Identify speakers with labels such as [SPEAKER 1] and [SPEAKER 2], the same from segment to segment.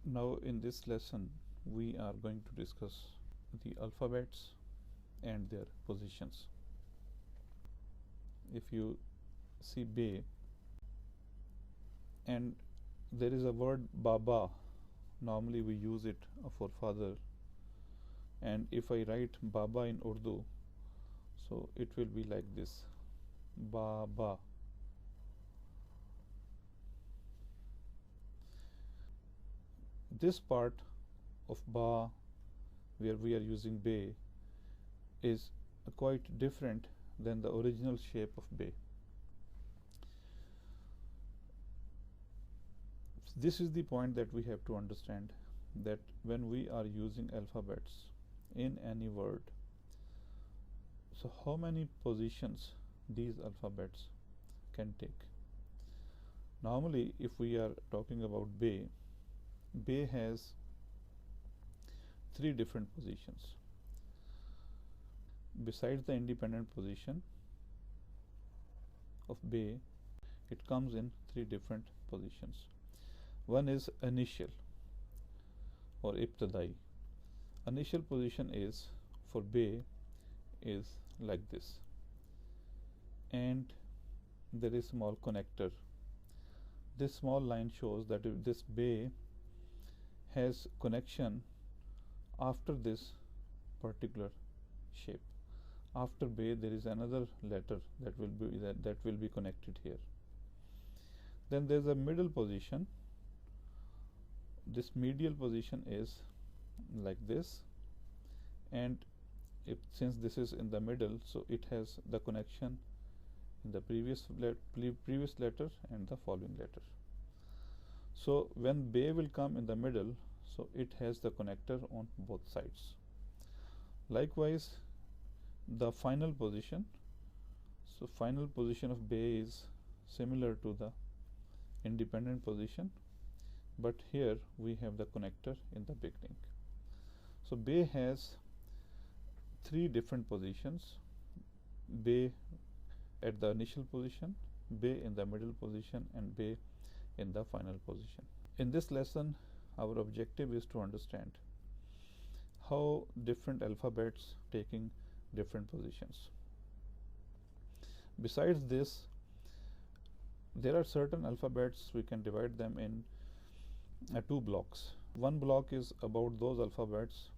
[SPEAKER 1] Now in this lesson we are going to discuss the alphabets and their positions. If you see Be and there is a word Baba, normally we use it for father, and if I write Baba in Urdu, so it will be like this, Baba. This part of Ba, where we are using Be, is quite different than the original shape of Be. This is the point that we have to understand, that when we are using alphabets in any word, so how many positions these alphabets can take. Normally, if we are talking about Be, Be has 3 different positions. Besides the independent position of Be, it comes in 3 different positions. One is initial or ibtidai. Initial position is for Be is like this, and there is small connector. This small line shows that if this Be has connection after this particular shape. After Be there is another letter that will be connected here. Then there is a middle position. This medial position is like this, and since this is in the middle, so it has the connection in the previous letter and the following letter. So when Be will come in the middle, so it has the connector on both sides. Likewise, the final position. So final position of Be is similar to the independent position, but here we have the connector in the beginning. So Be has 3 different positions: Be at the initial position, Be in the middle position, and Be in the final position. In this lesson, our objective is to understand how different alphabets taking different positions. Besides this, there are certain alphabets we can divide them in 2 blocks. One block is about those alphabets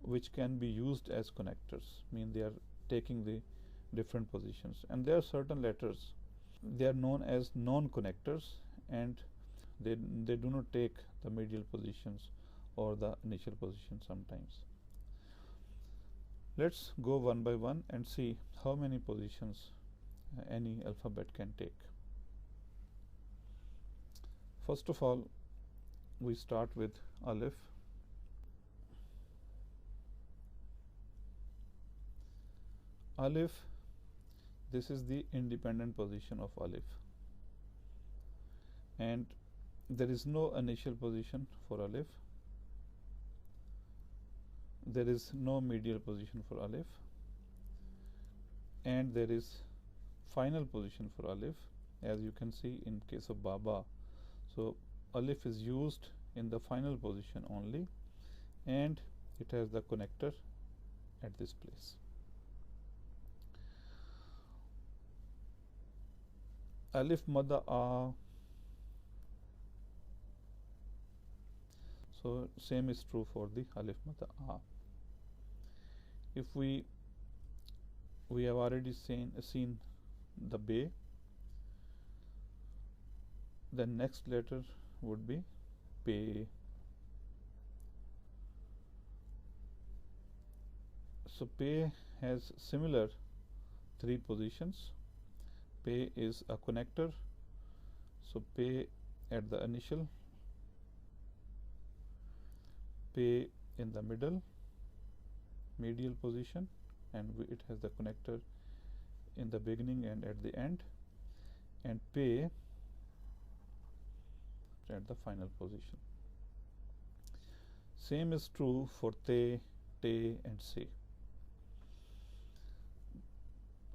[SPEAKER 1] which can be used as connectors, mean they are taking the different positions, and there are certain letters, they are known as non-connectors, and they do not take the medial positions or the initial position sometimes. Let's go one by one and see how many positions any alphabet can take. First of all, we start with Alif. Alif, this is the independent position of Alif, and there is no initial position for Alif. There is no medial position for Alif, and there is final position for Alif, as you can see in case of Baba. So Alif is used in the final position only, and it has the connector at this place. Alif Madda A. So same is true for the Alif Madda A. If we have already seen the Be, the next letter would be Pe. So Pe has similar 3 positions. Pe is a connector, so Pe at the initial, Pe in the middle, medial position, and it has the connector in the beginning and at the end, and Pe at the final position. Same is true for Te, Te, and Se.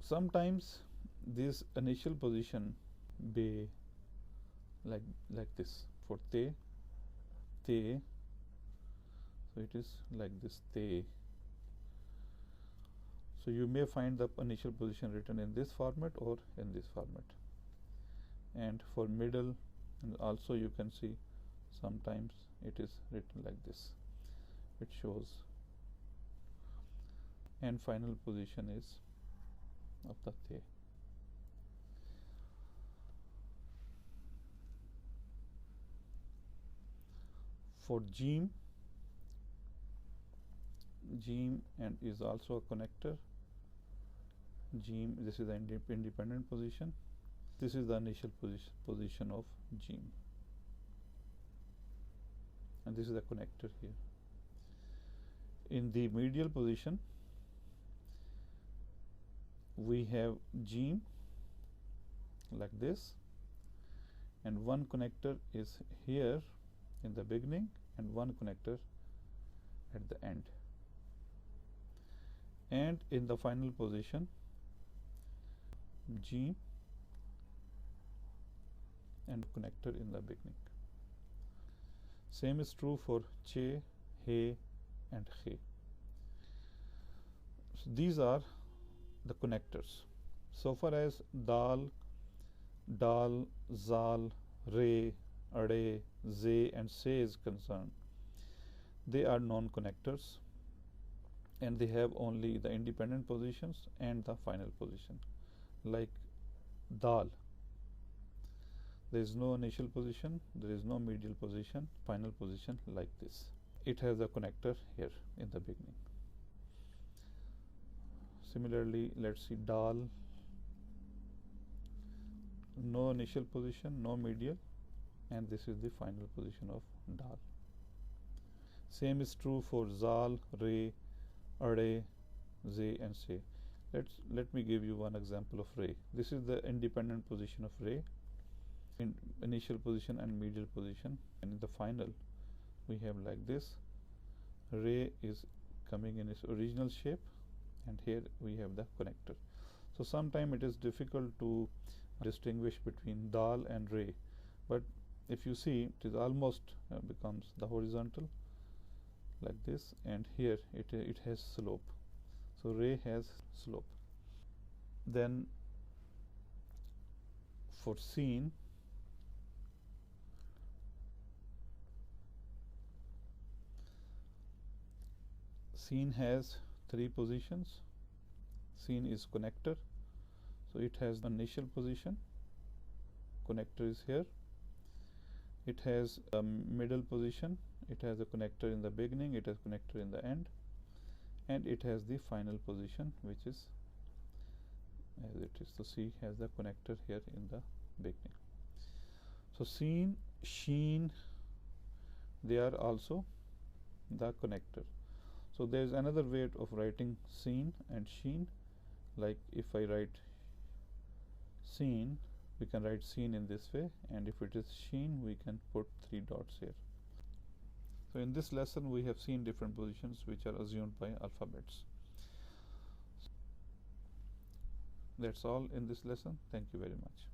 [SPEAKER 1] Sometimes this initial position Be like this for Te, te. So it is like this, te. So you may find the initial position written in this format or in this format. And for middle, and also you can see sometimes it is written like this. It shows, and final position is of the te. For Jim and is also a connector. Jim, this is the independent position. This is the initial position of Jim, and this is the connector here. In the medial position, we have Jim like this, and one connector is here in the beginning and one connector at the end. And in the final position, Jim and connector in the beginning. Same is true for che, he and he. So these are the connectors. So far as dal, zal, re, ade, ze and se is concerned, they are non-connectors and they have only the independent positions and the final position. Like dal, there is no initial position, there is no medial position, final position like this. It has a connector here in the beginning. Similarly, let's see dal, no initial position, no medial, and this is the final position of dal. Same is true for zal, re, ade, ze and se. Let me give you one example of re. This is the independent position of re, in initial position and medial position, and in the final we have like this. Re is coming in its original shape, and here we have the connector. So sometimes it is difficult to distinguish between dal and re, but if you see, it is almost becomes the horizontal like this, and here it has slope. So re has slope. Then for seen, seen has three positions. Seen is connector, so it has the initial position, connector is here. It has a middle position, it has a connector in the beginning, it has connector in the end, and it has the final position, which is as it is. So C has the connector here in the beginning. So seen, sheen, they are also the connector. So there is another way of writing seen and sheen. Like if I write seen, we can write seen in this way, and if it is sheen, we can put 3 dots here. So in this lesson we have seen different positions which are assumed by alphabets. That's all in this lesson. Thank you very much.